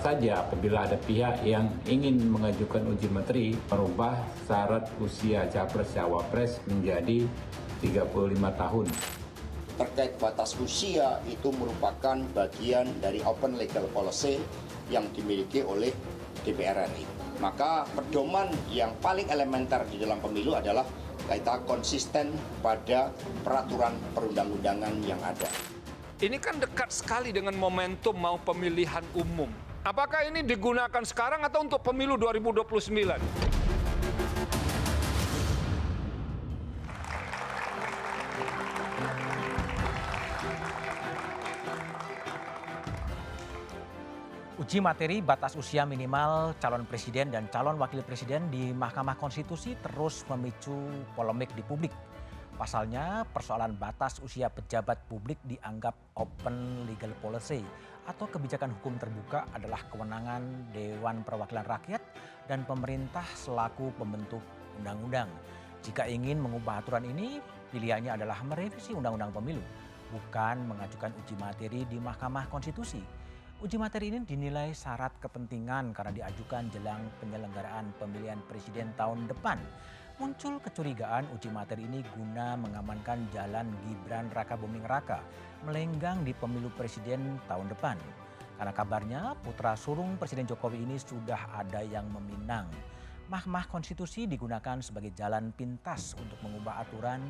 saja apabila ada pihak yang ingin mengajukan uji materi merubah syarat usia Capres-Cawapres menjadi 35 tahun. Terkait batas usia itu merupakan bagian dari open legal policy yang dimiliki oleh DPR RI. Maka pedoman yang paling elementer di dalam pemilu adalah kita konsisten pada peraturan perundang-undangan yang ada. Ini kan dekat sekali dengan momentum mau pemilihan umum. Apakah ini digunakan sekarang atau untuk pemilu 2029? Uji materi batas usia minimal calon presiden dan calon wakil presiden di Mahkamah Konstitusi terus memicu polemik di publik. Pasalnya, persoalan batas usia pejabat publik dianggap open legal policy atau kebijakan hukum terbuka adalah kewenangan Dewan Perwakilan Rakyat dan pemerintah selaku pembentuk undang-undang. Jika ingin mengubah aturan ini, pilihannya adalah merevisi Undang-Undang Pemilu, bukan mengajukan uji materi di Mahkamah Konstitusi. Uji materi ini dinilai syarat kepentingan karena diajukan jelang penyelenggaraan pemilihan presiden tahun depan. Muncul kecurigaan uji materi ini guna mengamankan jalan Gibran Rakabuming Raka melenggang di pemilu presiden tahun depan. Karena kabarnya putra sulung Presiden Jokowi ini sudah ada yang meminang. Mahkamah Konstitusi digunakan sebagai jalan pintas untuk mengubah aturan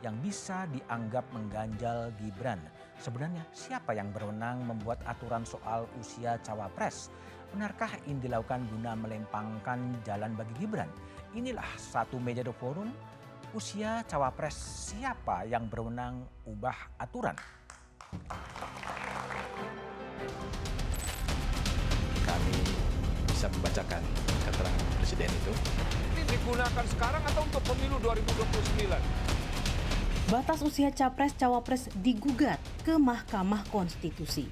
yang bisa dianggap mengganjal Gibran. Sebenarnya siapa yang berwenang membuat aturan soal usia cawapres? Benarkah ini dilakukan guna melempangkan jalan bagi Gibran? Inilah satu meja The Forum, usia cawapres siapa yang berwenang ubah aturan? Kami bisa membacakan keterangan presiden itu. Ini digunakan sekarang atau untuk pemilu 2029? Batas usia Capres-Cawapres digugat ke Mahkamah Konstitusi.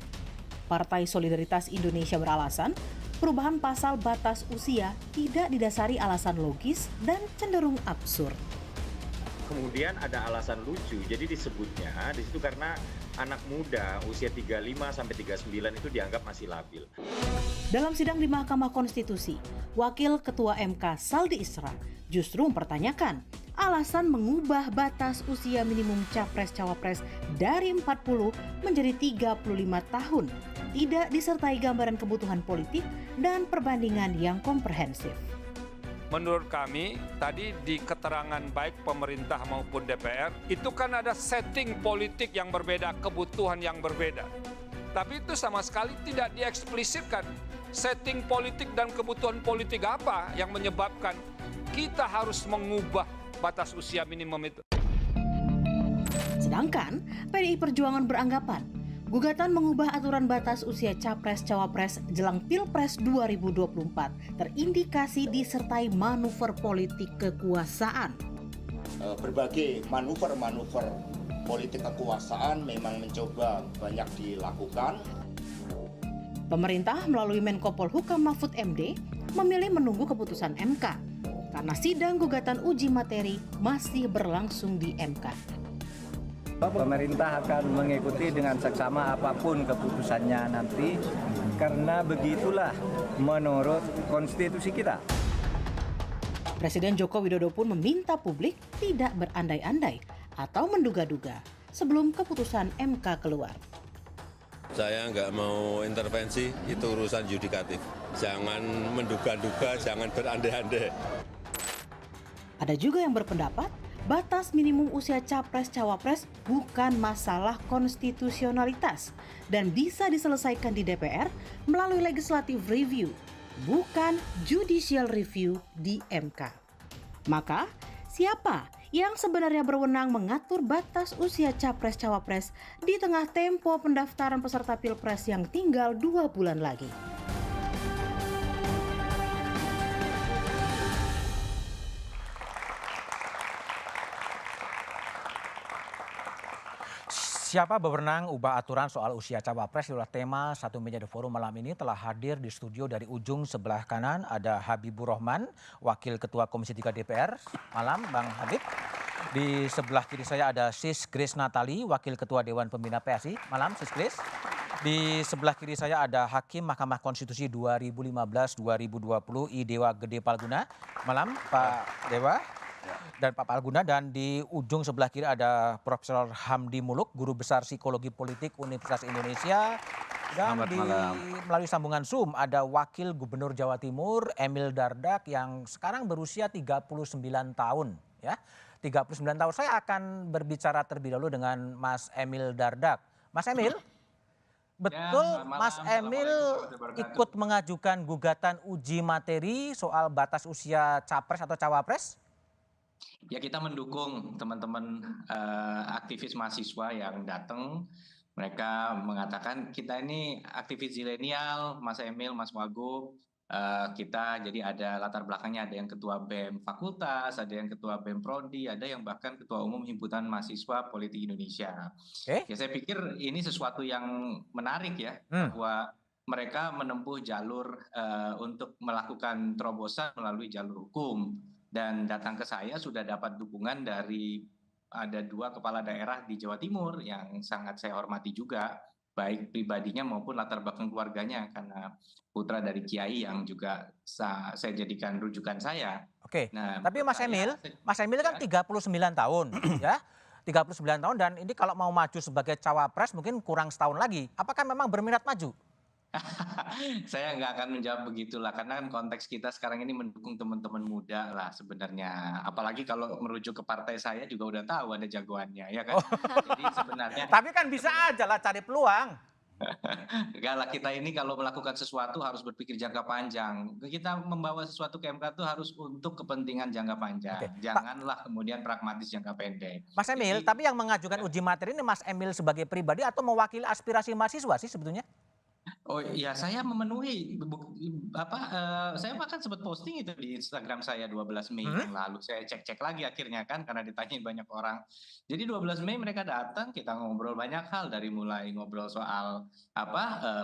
Partai Solidaritas Indonesia beralasan perubahan pasal batas usia tidak didasari alasan logis dan cenderung absurd. Kemudian ada alasan lucu, jadi disebutnya di situ karena anak muda usia 35 sampai 39 itu dianggap masih labil. Dalam sidang di Mahkamah Konstitusi, Wakil Ketua MK Saldi Isra justru mempertanyakan alasan mengubah batas usia minimum Capres-Cawapres dari 40 menjadi 35 tahun, tidak disertai gambaran kebutuhan politik dan perbandingan yang komprehensif. Menurut kami, tadi di keterangan baik pemerintah maupun DPR, itu kan ada setting politik yang berbeda, kebutuhan yang berbeda. Tapi itu sama sekali tidak dieksplisitkan. Setting politik dan kebutuhan politik apa yang menyebabkan kita harus mengubah batas usia minimum itu. Sedangkan PDI Perjuangan beranggapan gugatan mengubah aturan batas usia Capres-Cawapres jelang Pilpres 2024 terindikasi disertai manuver politik kekuasaan. Berbagai manuver-manuver politik kekuasaan memang mencoba banyak dilakukan. Pemerintah melalui Menko Polhukam Mahfud MD memilih menunggu keputusan MK karena sidang gugatan uji materi masih berlangsung di MK. Pemerintah akan mengikuti dengan seksama apapun keputusannya nanti karena begitulah menurut konstitusi kita. Presiden Joko Widodo pun meminta publik tidak berandai-andai atau menduga-duga sebelum keputusan MK keluar. Saya nggak mau intervensi, itu urusan yudikatif. Jangan menduga-duga, jangan berandai-andai. Ada juga yang berpendapat batas minimum usia Capres-Cawapres bukan masalah konstitusionalitas dan bisa diselesaikan di DPR melalui legislative review, bukan judicial review di MK. Maka, siapa yang sebenarnya berwenang mengatur batas usia Capres-Cawapres di tengah tempo pendaftaran peserta Pilpres yang tinggal 2 bulan lagi? Siapa berwenang ubah aturan soal usia cawapres adalah tema satu meja The Forum malam ini. Telah hadir di studio dari ujung sebelah kanan ada Habibur Rahman, Wakil Ketua Komisi 3 DPR. Malam Bang Habib. Di sebelah kiri saya ada Sis Grace Natali, Wakil Ketua Dewan Pembina PSI. Malam Sis Grace. Di sebelah kiri saya ada Hakim Mahkamah Konstitusi 2015-2020 I Dewa Gede Palguna. Malam Pak Dewa dan Pak Palguna. Dan di ujung sebelah kiri ada Profesor Hamdi Muluk, Guru Besar Psikologi Politik Universitas Indonesia. Dan melalui sambungan Zoom ada Wakil Gubernur Jawa Timur Emil Dardak yang sekarang berusia 39 tahun. Ya, 39 tahun. Saya akan berbicara terlebih dahulu dengan Mas Emil Dardak. Mas Emil, betul Mas Emil ikut mengajukan gugatan uji materi soal batas usia capres atau cawapres? Ya, kita mendukung teman-teman aktivis mahasiswa yang datang. Mereka mengatakan kita ini aktivis zilenial, Mas Emil, Mas Wagub. Kita jadi ada latar belakangnya, ada yang ketua BEM fakultas, ada yang ketua BEM Prodi, ada yang bahkan ketua umum Himpunan Mahasiswa Politik Indonesia. Ya, saya pikir ini sesuatu yang menarik ya, bahwa mereka menempuh jalur untuk melakukan terobosan melalui jalur hukum. Dan datang ke saya sudah dapat dukungan dari ada 2 kepala daerah di Jawa Timur yang sangat saya hormati juga, baik pribadinya maupun latar belakang keluarganya, karena putra dari Kiai yang juga saya jadikan rujukan saya. Oke, nah, tapi Mas Emil kan 39 tahun ya, 39 tahun, dan ini kalau mau maju sebagai cawapres mungkin kurang setahun lagi. Apakah memang berminat maju? Saya nggak akan menjawab begitulah, karena kan konteks kita sekarang ini mendukung teman-teman muda lah sebenarnya. Apalagi kalau merujuk ke partai saya juga udah tahu ada jagoannya, ya kan? Jadi sebenarnya. Tapi kan bisa aja lah cari peluang. Enggak lah, kita ini kalau melakukan sesuatu harus berpikir jangka panjang. Kita membawa sesuatu ke MK itu harus untuk kepentingan jangka panjang. Janganlah kemudian pragmatis jangka pendek. Mas Emil, tapi yang mengajukan uji materi ini Mas Emil sebagai pribadi atau mewakili aspirasi mahasiswa sih sebetulnya? Oh ya, saya memenuhi saya bahkan sempat posting itu di Instagram saya 12 Mei yang lalu. Saya cek-cek lagi akhirnya kan, karena ditanyain banyak orang. Jadi 12 Mei mereka datang, kita ngobrol banyak hal, dari mulai ngobrol soal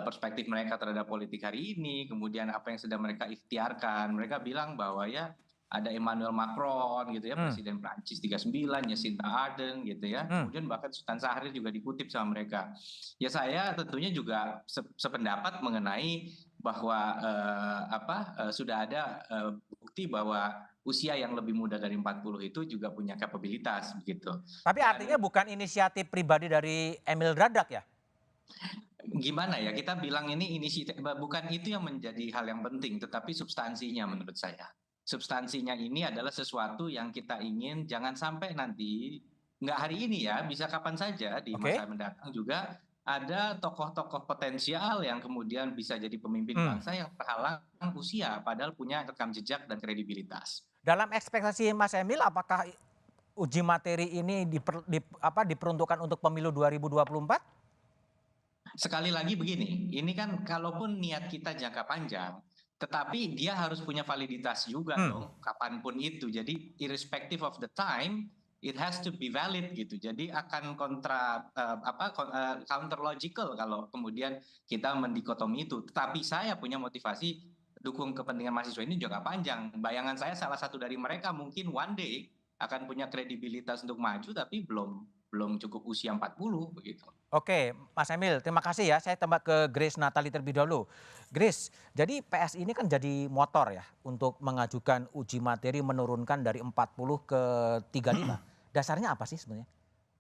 perspektif mereka terhadap politik hari ini, kemudian apa yang sedang mereka ikhtiarkan. Mereka bilang bahwa ya ada Emmanuel Macron gitu ya, Presiden Prancis 39, Jacinda Ardern gitu ya. Kemudian bahkan Sultan Syahrir juga dikutip sama mereka. Ya, saya tentunya juga sependapat mengenai bahwa sudah ada bukti bahwa usia yang lebih muda dari 40 itu juga punya kapabilitas begitu. Tapi artinya bukan inisiatif pribadi dari Emil Dardak ya? Gimana ya, kita bilang ini inisiatif, bukan itu yang menjadi hal yang penting, tetapi substansinya menurut saya. Substansinya ini adalah sesuatu yang kita ingin jangan sampai nanti, nggak hari ini ya, bisa kapan saja di masa mendatang juga ada tokoh-tokoh potensial yang kemudian bisa jadi pemimpin bangsa yang terhalang usia, padahal punya rekam jejak dan kredibilitas. Dalam ekspektasi Mas Emil, apakah uji materi ini diperuntukkan untuk pemilu 2024? Sekali lagi begini, ini kan kalaupun niat kita jangka panjang, tetapi dia harus punya validitas juga dong, kapanpun itu. Jadi irrespective of the time, it has to be valid gitu. Jadi akan counter logical kalau kemudian kita mendikotomi itu. Tetapi saya punya motivasi dukung kepentingan mahasiswa ini jangka panjang. Bayangan saya salah satu dari mereka mungkin one day akan punya kredibilitas untuk maju, tapi belum cukup usia 40 begitu. Oke, Mas Emil, terima kasih ya. Saya tembak ke Grace Natali terlebih dahulu. Grace, jadi PS ini kan jadi motor ya untuk mengajukan uji materi menurunkan dari 40 ke 35. Dasarnya apa sih sebenarnya?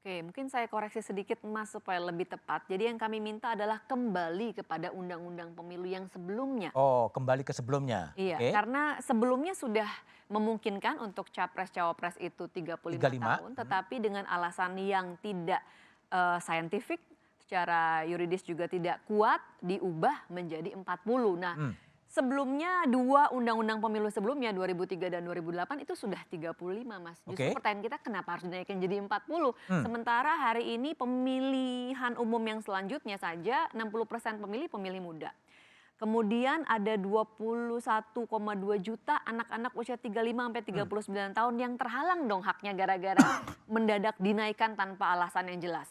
Oke, mungkin saya koreksi sedikit Mas supaya lebih tepat. Jadi yang kami minta adalah kembali kepada undang-undang pemilu yang sebelumnya. Oh, kembali ke sebelumnya. Iya, karena sebelumnya sudah memungkinkan untuk capres-cawapres itu 35 tahun, tetapi dengan alasan yang tidak saintifik, secara yuridis juga tidak kuat, diubah menjadi 40. Nah, sebelumnya 2 undang-undang pemilu sebelumnya 2003 dan 2008 itu sudah 35 Mas. Justru pertanyaan kita kenapa harus dinaikkan jadi 40? Sementara hari ini pemilihan umum yang selanjutnya saja 60% pemilih muda. Kemudian ada 21,2 juta anak-anak usia 35 sampai 39 tahun yang terhalang dong haknya gara-gara mendadak dinaikkan tanpa alasan yang jelas.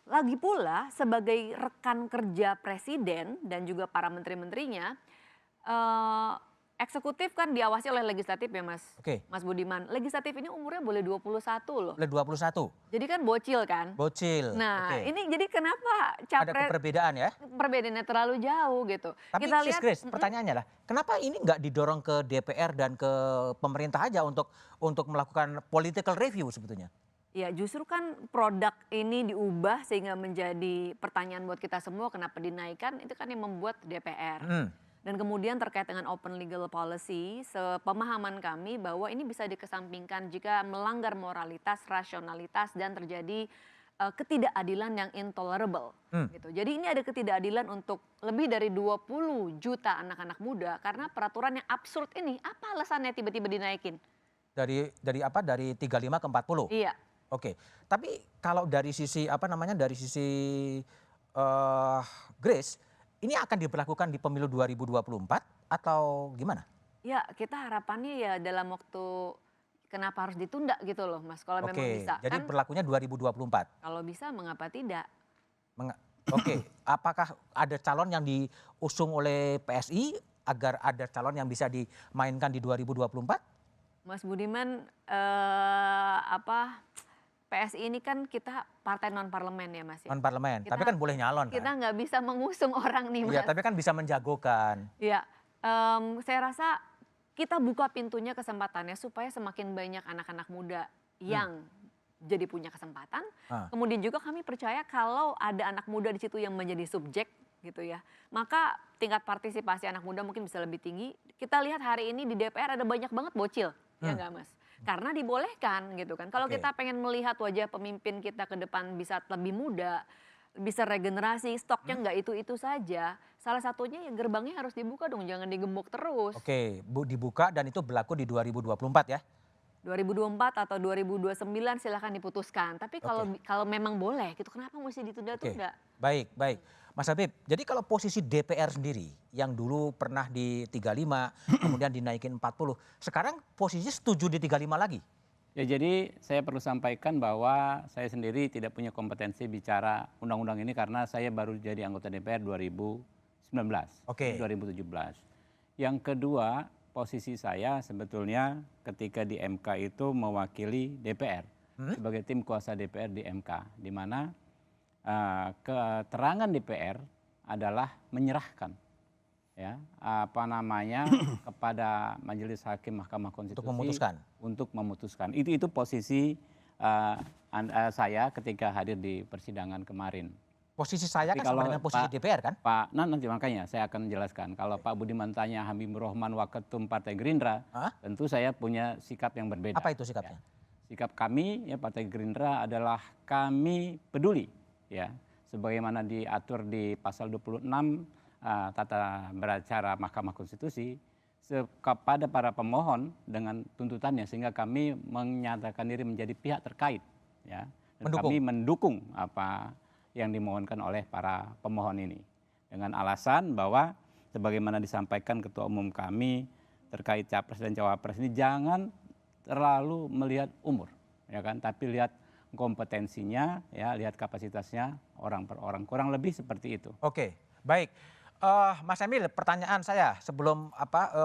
Lagi pula sebagai rekan kerja presiden dan juga para menteri-menterinya, eksekutif kan diawasi oleh legislatif ya Mas. Oke. Mas Budiman. Legislatif ini umurnya boleh 21 loh. Oleh 21. Jadi kan bocil kan. Bocil. Nah, Oke. ini jadi kenapa Ada perbedaan ya? perbedaannya terlalu jauh gitu. Tapi Kita Sis lihat Grace, pertanyaannya lah, kenapa ini nggak didorong ke DPR dan ke pemerintah aja untuk melakukan political review sebetulnya? ya justru kan produk ini diubah sehingga menjadi pertanyaan buat kita semua kenapa dinaikkan itu kan yang membuat DPR. Dan kemudian terkait dengan open legal policy, sepemahaman kami bahwa ini bisa dikesampingkan jika melanggar moralitas, rasionalitas dan terjadi ketidakadilan yang intolerable. Gitu. Jadi ini ada ketidakadilan untuk lebih dari 20 juta anak-anak muda karena peraturan yang absurd ini. Apa alasannya tiba-tiba dinaikin? Dari apa? Dari 35 ke 40? Iya. Oke. Tapi kalau dari sisi dari sisi Grace, ini akan diberlakukan di pemilu 2024 atau gimana? Ya kita harapannya ya dalam waktu kenapa harus ditunda gitu loh Mas kalau memang bisa. Jadi kan, berlakunya 2024? Kalau bisa mengapa tidak? Oke, apakah ada calon yang diusung oleh PSI agar ada calon yang bisa dimainkan di 2024? Mas Budiman PSI ini kan kita partai non parlemen ya Mas. Non parlemen, tapi kan boleh nyalon kan? Kita nggak bisa mengusung orang nih Mas. Iya, tapi kan bisa menjagokan. Iya, saya rasa kita buka pintunya kesempatannya supaya semakin banyak anak-anak muda yang jadi punya kesempatan. Kemudian juga kami percaya kalau ada anak muda di situ yang menjadi subjek gitu ya, maka tingkat partisipasi anak muda mungkin bisa lebih tinggi. Kita lihat hari ini di DPR ada banyak banget bocil, ya nggak Mas? Karena dibolehkan gitu kan. Kalau kita pengen melihat wajah pemimpin kita ke depan bisa lebih muda, bisa regenerasi, stoknya nggak itu-itu saja. Salah satunya ya gerbangnya harus dibuka dong, jangan digembok terus. Oke, dibuka dan itu berlaku di 2024 ya? 2024 atau 2029 silahkan diputuskan. Tapi kalau memang boleh gitu, kenapa mesti ditunda-tunda? Baik. Mas Habib, jadi kalau posisi DPR sendiri yang dulu pernah di 35, kemudian dinaikin 40, sekarang posisi setuju di 35 lagi? Ya jadi saya perlu sampaikan bahwa saya sendiri tidak punya kompetensi bicara undang-undang ini karena saya baru jadi anggota DPR 2019, 2017. Yang kedua, posisi saya sebetulnya ketika di MK itu mewakili DPR sebagai tim kuasa DPR di MK, di mana keterangan DPR adalah menyerahkan kepada Majelis Hakim Mahkamah Konstitusi untuk memutuskan. Itu posisi saya ketika hadir di persidangan kemarin. Posisi saya kan sama dengan posisi DPR kan? Nanti makanya saya akan jelaskan. Kalau Pak Budiman tanya Habibur Rahman Waketum Partai Gerindra, tentu saya punya sikap yang berbeda. Apa itu sikapnya? Sikap kami Partai Gerindra adalah kami peduli sebagaimana diatur di pasal 26 tata beracara Mahkamah Konstitusi kepada para pemohon dengan tuntutannya sehingga kami menyatakan diri menjadi pihak terkait dan kami mendukung apa yang dimohonkan oleh para pemohon ini dengan alasan bahwa sebagaimana disampaikan Ketua Umum kami terkait Capres dan Cawapres ini jangan terlalu melihat umur tapi lihat kompetensinya lihat kapasitasnya orang per orang, kurang lebih seperti itu. Oke, baik. Mas Emil, pertanyaan saya sebelum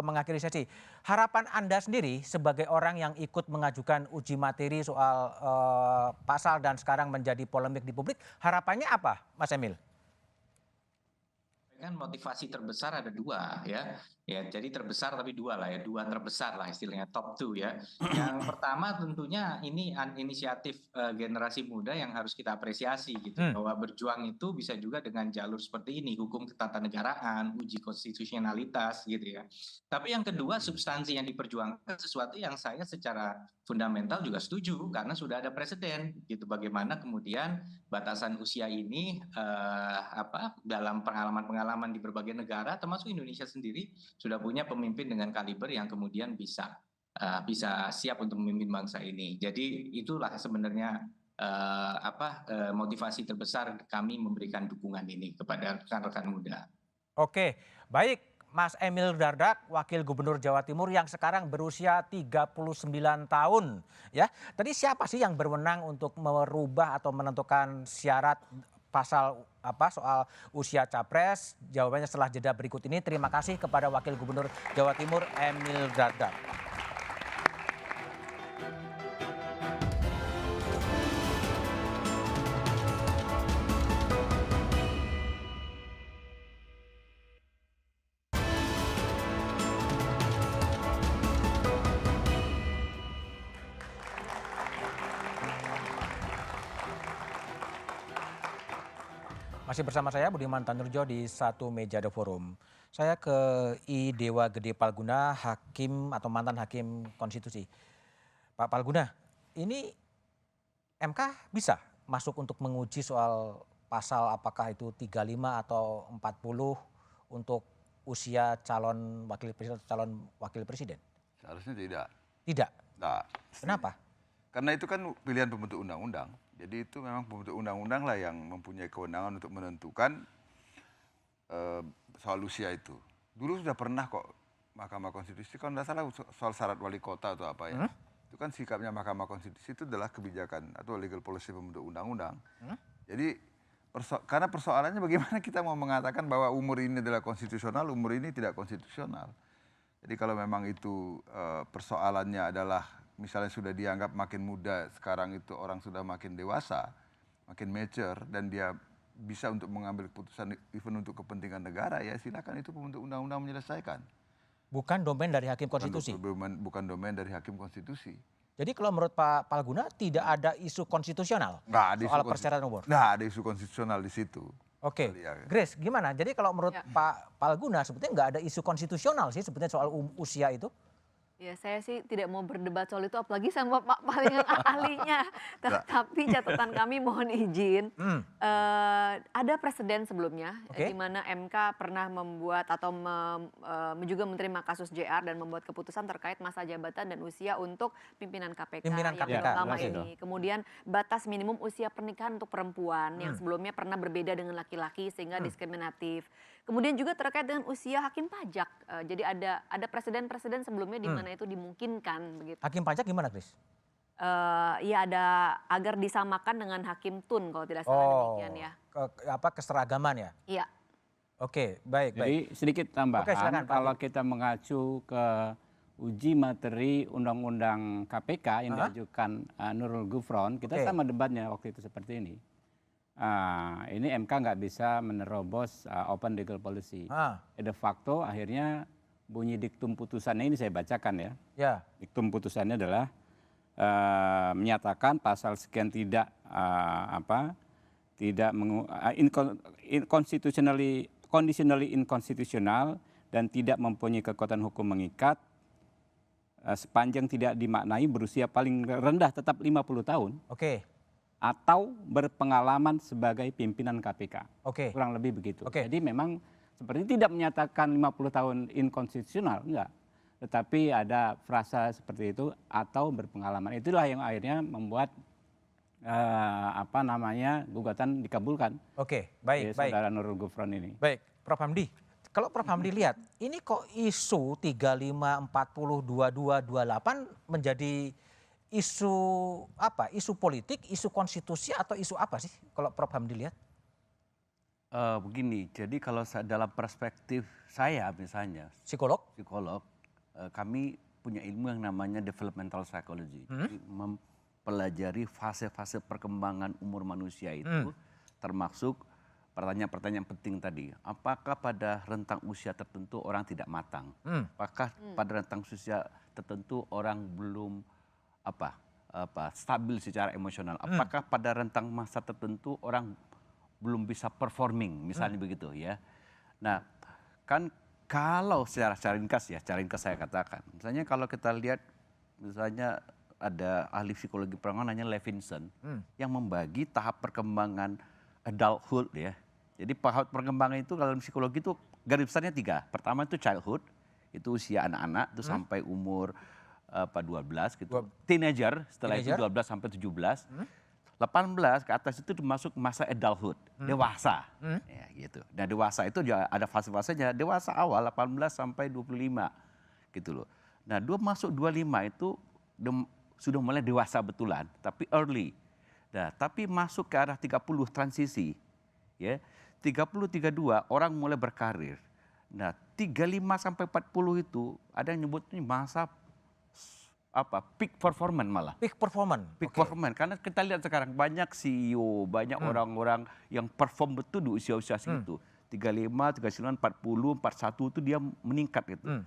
mengakhiri sesi. Harapan Anda sendiri sebagai orang yang ikut mengajukan uji materi soal pasal dan sekarang menjadi polemik di publik, harapannya apa, Mas Emil? Kan motivasi terbesar ada dua ya, jadi terbesar tapi dua terbesar lah istilahnya top 2 ya. Yang pertama tentunya ini inisiatif generasi muda yang harus kita apresiasi gitu, bahwa berjuang itu bisa juga dengan jalur seperti ini, hukum ketatanegaraan, uji konstitusionalitas gitu ya. Tapi yang kedua substansi yang diperjuangkan sesuatu yang saya secara fundamental juga setuju karena sudah ada presiden gitu, bagaimana kemudian batasan usia ini dalam pengalaman di berbagai negara termasuk Indonesia sendiri sudah punya pemimpin dengan kaliber yang kemudian bisa siap untuk memimpin bangsa ini. Jadi itulah sebenarnya motivasi terbesar kami memberikan dukungan ini kepada rekan-rekan muda. Oke, baik. Mas Emil Dardak, Wakil Gubernur Jawa Timur yang sekarang berusia 39 tahun. Ya, tadi siapa sih yang berwenang untuk merubah atau menentukan syarat soal usia capres? Jawabannya setelah jeda berikut ini. Terima kasih kepada Wakil Gubernur Jawa Timur Emil Dardak. Masih bersama saya Budiman Tanurjo di Satu Meja The Forum. Saya ke I Dewa Gede Palguna, hakim atau mantan hakim konstitusi. Pak Palguna, ini MK bisa masuk untuk menguji soal pasal apakah itu 35 atau 40 untuk usia calon wakil presiden atau calon wakil presiden? Seharusnya tidak. Tidak? Nah, kenapa? Karena itu kan pilihan pembentuk undang-undang. Jadi itu memang pembentuk undang-undang lah yang mempunyai kewenangan untuk menentukan soal usia itu. Dulu sudah pernah kok Mahkamah Konstitusi, kalau tidak salah soal syarat wali kota atau apa ya. Itu kan sikapnya Mahkamah Konstitusi itu adalah kebijakan atau legal policy pembentuk undang-undang. Jadi karena persoalannya bagaimana kita mau mengatakan bahwa umur ini adalah konstitusional, umur ini tidak konstitusional. Jadi kalau memang itu persoalannya adalah misalnya sudah dianggap makin muda, sekarang itu orang sudah makin dewasa, makin mature, dan dia bisa untuk mengambil keputusan even untuk kepentingan negara, ya silakan itu pembentuk undang-undang menyelesaikan. Bukan domain dari hakim konstitusi? Bukan domain dari hakim konstitusi. Jadi kalau menurut Pak Palguna tidak ada isu konstitusional soal persyaratan umur? Nggak ada isu konstitusional di situ. Oke, Grace gimana? Jadi kalau menurut Pak Palguna sebetulnya nggak ada isu konstitusional sih sebetulnya soal usia itu? Ya saya sih tidak mau berdebat soal itu apalagi sama Pak paling ahlinya. Tapi catatan kami mohon izin. Ada presiden sebelumnya di mana MK pernah membuat atau juga menerima kasus JR dan membuat keputusan terkait masa jabatan dan usia untuk pimpinan KPK yang terutama ini. Kemudian batas minimum usia pernikahan untuk perempuan yang sebelumnya pernah berbeda dengan laki-laki sehingga diskriminatif. Kemudian juga terkait dengan usia hakim pajak. Jadi ada presiden-presiden sebelumnya di mana itu dimungkinkan begitu. Hakim pajak gimana, Chris? Ya ada agar disamakan dengan hakim tun kalau tidak salah demikian ya. Keseragaman ya? Iya. Oke, baik. Jadi sedikit tambahan, kalau kita mengacu ke uji materi Undang-Undang KPK yang diajukan Nurul Gufron, kita sama debatnya waktu itu seperti ini. Ini MK nggak bisa menerobos open legal policy. De facto akhirnya bunyi diktum putusannya ini saya bacakan ya. Diktum putusannya adalah menyatakan pasal sekian tidak conditionally inconstitutional dan tidak mempunyai kekuatan hukum mengikat sepanjang tidak dimaknai berusia paling rendah tetap 50 tahun. Atau berpengalaman sebagai pimpinan KPK. Kurang lebih begitu. Jadi memang seperti tidak menyatakan 50 tahun inkonstitusional, enggak. Tetapi ada frasa seperti itu atau berpengalaman. Itulah yang akhirnya membuat gugatan dikabulkan. Baik. Saudara Nurul Gufron ini. Baik, Prof Hamdi. Kalau Prof Hamdi lihat, ini kok isu 35, 40, 22, 28 menjadi isu apa? Isu politik, isu konstitusi atau isu apa sih kalau Prof Hamdi lihat? Begini, jadi kalau dalam perspektif saya misalnya, psikolog, kami punya ilmu yang namanya developmental psychology, jadi mempelajari fase-fase perkembangan umur manusia itu, termasuk pertanyaan-pertanyaan penting tadi. Apakah pada rentang usia tertentu orang tidak matang? Apakah pada rentang usia tertentu orang belum stabil secara emosional? Apakah pada rentang masa tertentu orang belum bisa performing, misalnya begitu ya. Nah, kan kalau secara ringkas saya katakan, misalnya kalau kita lihat, misalnya ada ahli psikologi perkembangan namanya Levinson yang membagi tahap perkembangan adulthood ya. Jadi tahap perkembangan itu dalam psikologi itu garis besarnya 3. Pertama itu childhood, itu usia anak-anak itu sampai umur 12 gitu. Teenager, setelah itu 12 sampai 17. 18 ke atas itu masuk masa adulthood, dewasa. Ya, gitu. Nah, dewasa itu ada fase-fasenya, dewasa awal 18 sampai 25 gitu loh. Nah, masuk 25 itu sudah mulai dewasa betulan, tapi early. Nah, tapi masuk ke arah 30 transisi. ya 30-32 orang mulai berkarir. Nah 35 sampai 40 itu ada yang nyebut ini masa peak performance malah. Peak performance. Peak performance karena kita lihat sekarang banyak CEO, banyak orang-orang yang perform betul di usia-usia segitu. 35, 39, 40, 41 itu dia meningkat gitu.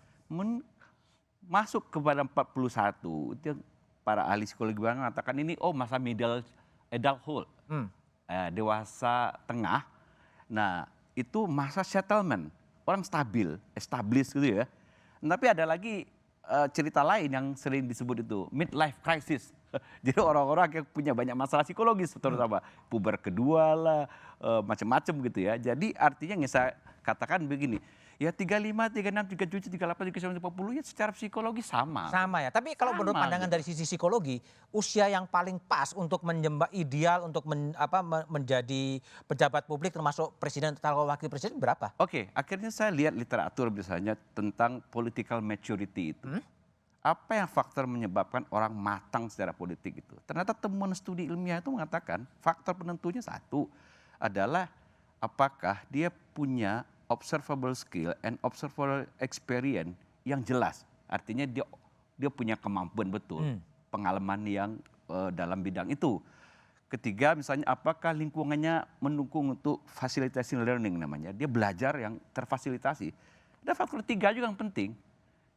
Masuk kepada 41 itu yang para ahli psikologi mengatakan ini masa middle adulthood. Dewasa tengah. Nah, itu masa settlement. Orang stabil, established gitu ya. Tapi ada lagi cerita lain yang sering disebut itu midlife crisis. Jadi orang-orang yang punya banyak masalah psikologis terutama puber kedua lah, macam-macam gitu ya. Jadi artinya yang saya katakan begini, ya 35, 36, 37, 38, 39, 40 ya secara psikologi sama. Sama ya, tapi kalau menurut pandangan dari sisi psikologi, usia yang paling pas untuk ideal untuk menjadi pejabat publik termasuk presiden atau wakil presiden berapa? Oke, akhirnya saya lihat literatur misalnya tentang political maturity itu. Apa yang faktor menyebabkan orang matang secara politik itu? Ternyata temuan studi ilmiah itu mengatakan faktor penentunya satu adalah apakah dia punya observable skill and observable experience yang jelas. Artinya dia punya kemampuan betul, pengalaman yang dalam bidang itu. Ketiga misalnya apakah lingkungannya mendukung untuk facilitating learning namanya. Dia belajar yang terfasilitasi. Ada faktor ketiga juga yang penting.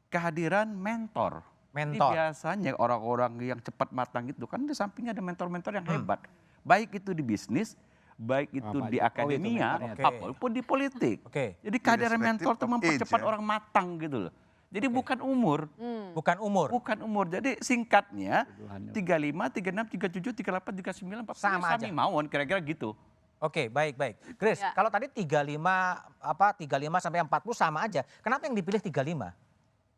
Kehadiran mentor. Jadi biasanya orang-orang yang cepat matang itu kan di sampingnya ada mentor-mentor yang hebat. Baik itu di bisnis, baik itu di akademia, apapun di politik. Jadi kehadiran mentor itu mempercepat orang matang gitu loh. Jadi bukan umur. Bukan umur. Bukan umur. Jadi singkatnya 35, 36, 37, 38, 39, 40 sama aja. mawon kira-kira gitu. Oke, baik. Grace, kalau tadi 35 sampai 40 sama aja. Kenapa yang dipilih 35?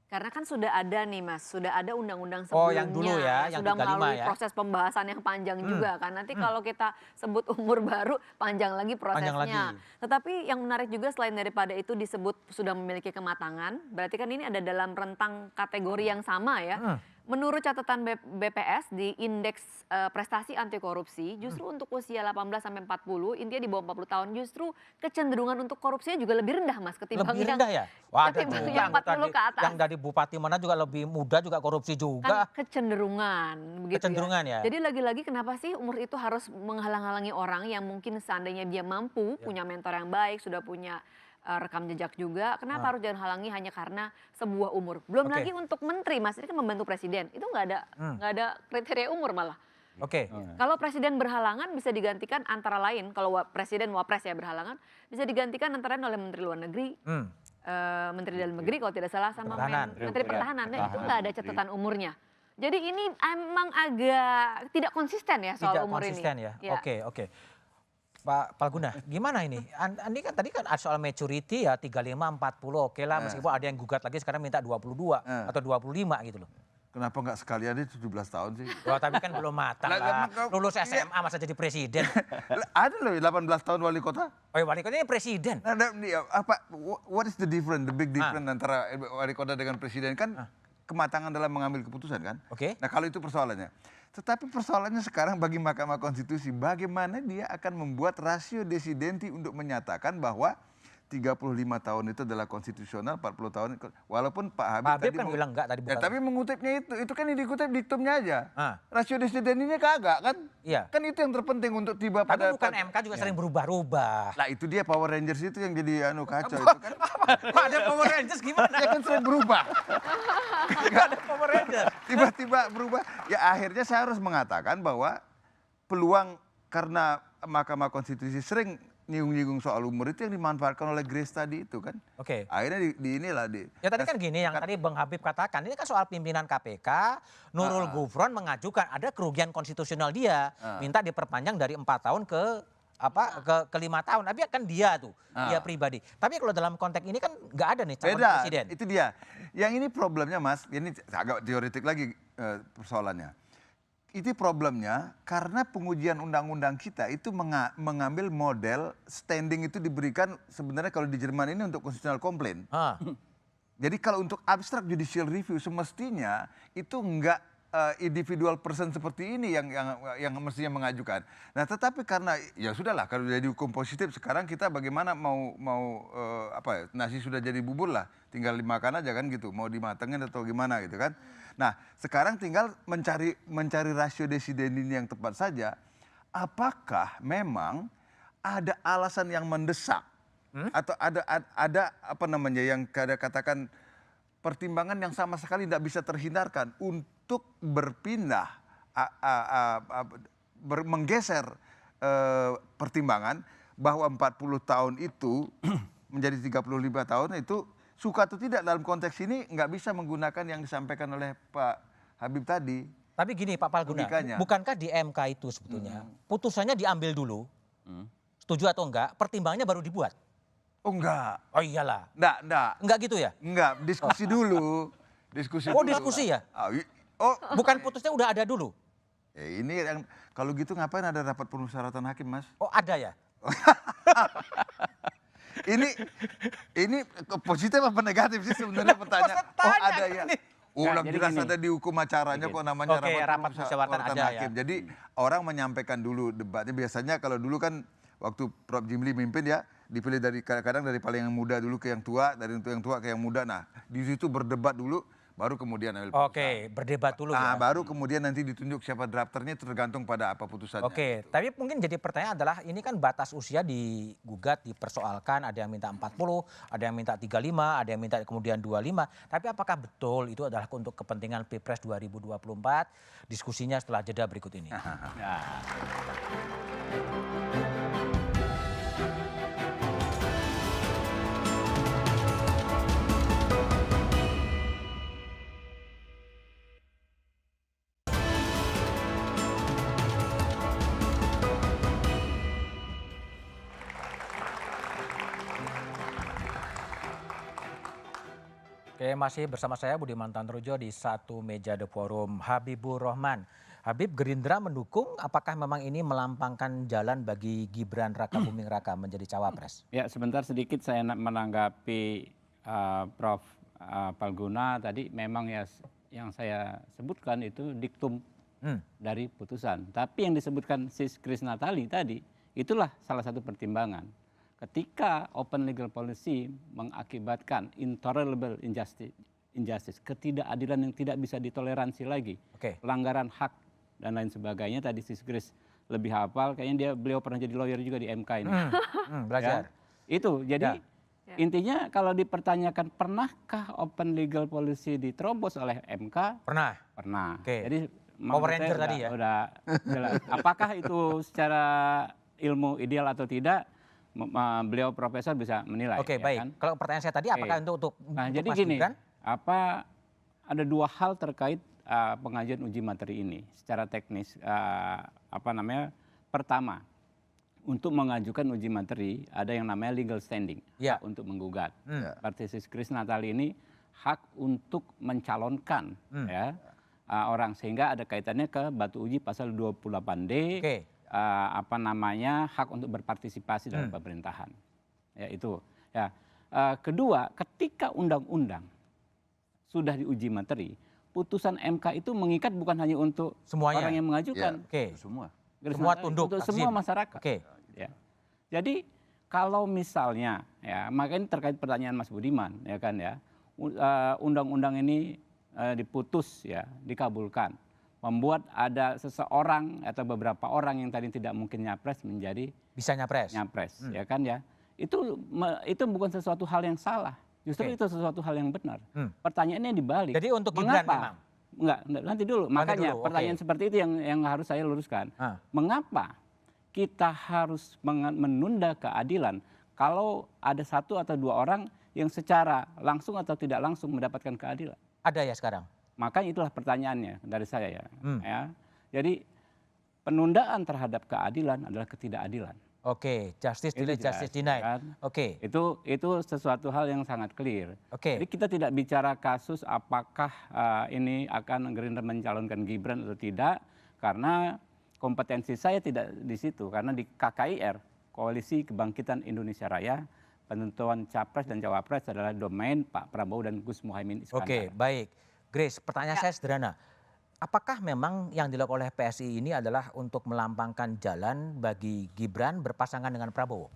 Karena kan sudah ada nih Mas, sudah ada undang-undang sebelumnya, yang dulu ya, yang sudah 35 melalui ya. proses pembahasan yang panjang juga kan. Nanti kalau kita sebut umur baru, panjang lagi prosesnya. Tetapi yang menarik juga selain daripada itu disebut sudah memiliki kematangan, berarti kan ini ada dalam rentang kategori yang sama ya. Menurut catatan BPS di Indeks Prestasi Anti Korupsi, justru untuk usia 18 sampai 40, intinya di bawah 40 tahun, justru kecenderungan untuk korupsinya juga lebih rendah Mas ketimbang lebih rendah ya? Wah, ketimbang yang 40 ke atas. Yang dari bupati mana juga lebih muda juga korupsi juga. Kan kecenderungan begitu kecenderungan ya. Jadi lagi-lagi kenapa sih umur itu harus menghalang-halangi orang yang mungkin seandainya dia mampu, punya mentor yang baik, sudah punya rekam jejak juga, kenapa harus jangan halangi hanya karena sebuah umur. Belum lagi untuk menteri, Mas, ini kan membantu presiden, itu nggak ada kriteria umur malah. Kalau presiden berhalangan bisa digantikan antara lain, kalau presiden wapres ya berhalangan, bisa digantikan antara lain oleh menteri luar negeri, menteri dalam negeri kalau tidak salah, sama menteri pertahanan. Nah, itu nggak ada catatan umurnya. Jadi ini emang agak tidak konsisten ya soal umur ini. Tidak konsisten ya, oke. Pak Palguna, gimana ini? Ini kan tadi kan soal maturity ya 35, 40 oke lah, meskipun ada yang gugat lagi sekarang minta 22 atau 25 gitu loh. Kenapa nggak sekalian ini 17 tahun sih? Wah, tapi kan belum matang lah. Lulus SMA masa jadi presiden. Ada loh 18 tahun wali kota. Oh, wali kota ini presiden. What is the difference, the big difference antara wali kota dengan presiden? Kan kematangan dalam mengambil keputusan kan? Nah kalau itu persoalannya. Tetapi persoalannya sekarang bagi Mahkamah Konstitusi, bagaimana dia akan membuat rasio desidenti untuk menyatakan bahwa 35 tahun itu adalah konstitusional, 40 tahun, walaupun Pak Habib kan bilang enggak tadi. Tapi mengutipnya itu kan yang dikutip diktumnya aja. Rasio desidentinya kagak kan? Iya. Kan itu yang terpenting untuk tiba pada. Tapi bukan MK juga sering berubah-ubah. Lah itu dia Power Rangers itu yang jadi kacau itu kan. Ada Power Rangers gimana? Ya kan sering berubah. Ada Power Rangers. Tiba-tiba berubah. Ya akhirnya saya harus mengatakan bahwa peluang karena Mahkamah Konstitusi sering nyinggung-nyinggung soal umur itu yang dimanfaatkan oleh Grace tadi itu kan. Akhirnya Ya tadi kan gini yang tadi Bang Habib katakan, ini kan soal pimpinan KPK, Nurul Gufron mengajukan ada kerugian konstitusional dia, minta diperpanjang dari 4 tahun ke 5 tahun. Tapi kan dia tuh, dia pribadi. Tapi kalau dalam konteks ini kan nggak ada nih calon presiden. Itu dia. Yang ini problemnya Mas, ini agak teoretik lagi persoalannya. Itu problemnya karena pengujian undang-undang kita itu mengambil model standing itu diberikan sebenarnya kalau di Jerman ini untuk constitutional complaint. Jadi kalau untuk abstract judicial review semestinya itu enggak individual person seperti ini yang mestinya mengajukan. Nah, tetapi karena ya sudahlah, kalau jadi hukum positif sekarang kita bagaimana nasi sudah jadi bubur lah, tinggal dimakan aja kan gitu, mau dimatengin atau gimana gitu kan. Nah, sekarang tinggal mencari rasio desidendi yang tepat saja. Apakah memang ada alasan yang mendesak atau ada apa namanya yang katakan pertimbangan yang sama sekali tidak bisa terhindarkan untuk berpindah, menggeser pertimbangan bahwa 40 tahun itu menjadi 35 tahun itu suka atau tidak dalam konteks ini nggak bisa menggunakan yang disampaikan oleh Pak Habib tadi. Tapi gini Pak Palguna, bukankah di MK itu sebetulnya putusannya diambil dulu, setuju atau enggak, pertimbangannya baru dibuat? Oh enggak. Oh iyalah. Enggak. Enggak gitu ya? Enggak, diskusi dulu. Diskusi oh dulu. Diskusi ya? Oh, bukan putusnya udah ada dulu? Ya ini yang, kalau gitu ngapain ada rapat permusyawaratan hakim, Mas? Oh ada ya? ini positif apa negatif sih sebenarnya pertanyaan? Oh ada ya. Ulang jelas ada di hukum acaranya kok namanya rapat permusyawaratan hakim. Ya. Jadi orang menyampaikan dulu debatnya. Biasanya kalau dulu kan waktu Prof. Jimli mimpin ya, dipilih dari kadang dari paling yang muda dulu ke yang tua, dari yang tua ke yang muda. Nah, di situ berdebat dulu, baru kemudian ambil putusan. Oke, berdebat dulu ya. baru kemudian nanti ditunjuk siapa drafternya tergantung pada apa putusannya. Oke, gitu. tapi mungkin jadi pertanyaan adalah ini kan batas usia digugat, dipersoalkan, ada yang minta 40, ada yang minta 35, ada yang minta kemudian 25. Tapi apakah betul itu adalah untuk kepentingan Pilpres 2024? Diskusinya setelah jeda berikut ini. Oke, masih bersama saya Budiman Tanrujo di satu meja The Forum. Habibur Rahman. Habib, Gerindra mendukung, apakah memang ini melampangkan jalan bagi Gibran Rakabuming Raka menjadi cawapres? Ya, sebentar sedikit saya menanggapi Prof. Palguna tadi. Memang ya yang saya sebutkan itu diktum dari putusan. Tapi yang disebutkan Sis Krisnatali tadi, itulah salah satu pertimbangan. Ketika open legal policy mengakibatkan intolerable injustice, ketidakadilan yang tidak bisa ditoleransi lagi, pelanggaran hak dan lain sebagainya. Tadi Sis Kris lebih hafal, kayaknya beliau pernah jadi lawyer juga di MK ini. Belajar. Ya, itu, jadi intinya kalau dipertanyakan pernahkah open legal policy diterobos oleh MK? Pernah. Pernah. Jadi Power Ranger tadi ya? Udah jelas. Apakah itu secara ilmu ideal atau tidak? Beliau profesor bisa menilai. Oke, baik. Kan? Kalau pertanyaan saya tadi apakah untuk jadi Mas gini, Gibran? Ada dua hal terkait pengajuan uji materi ini secara teknis. Pertama, untuk mengajukan uji materi ada yang namanya legal standing, hak untuk menggugat. Partai Sis Krisnatali ini hak untuk mencalonkan orang, sehingga ada kaitannya ke batu uji pasal 28D. Hak untuk berpartisipasi dalam pemerintahan. Ya itu. Ya. Kedua, ketika undang-undang sudah diuji materi, putusan MK itu mengikat bukan hanya untuk orang yang mengajukan. Semua tunduk untuk semua masyarakat. Ya. Jadi kalau misalnya makanya terkait pertanyaan Mas Budiman undang-undang ini diputus dikabulkan, membuat ada seseorang atau beberapa orang yang tadi tidak mungkin nyapres menjadi bisa nyapres. Itu bukan sesuatu hal yang salah, justru itu sesuatu hal yang benar. Pertanyaannya dibalik. Jadi untuk Gibran memang? Enggak, nanti dulu. Makanya pertanyaan seperti itu yang harus saya luruskan. Mengapa kita harus menunda keadilan kalau ada satu atau dua orang yang secara langsung atau tidak langsung mendapatkan keadilan? Ada ya sekarang? Makanya itulah pertanyaannya dari saya ya. Jadi penundaan terhadap keadilan adalah ketidakadilan. Justice delayed, justice denied. Itu sesuatu hal yang sangat clear. Jadi kita tidak bicara kasus apakah ini akan Gerindra mencalonkan Gibran atau tidak, karena kompetensi saya tidak di situ. Karena di KKIR, Koalisi Kebangkitan Indonesia Raya, penentuan capres dan cawapres adalah domain Pak Prabowo dan Gus Muhaimin Iskandar. Baik. Grace, pertanyaan saya sederhana. apakah memang yang dilakukan oleh PSI ini adalah untuk melambangkan jalan bagi Gibran berpasangan dengan Prabowo?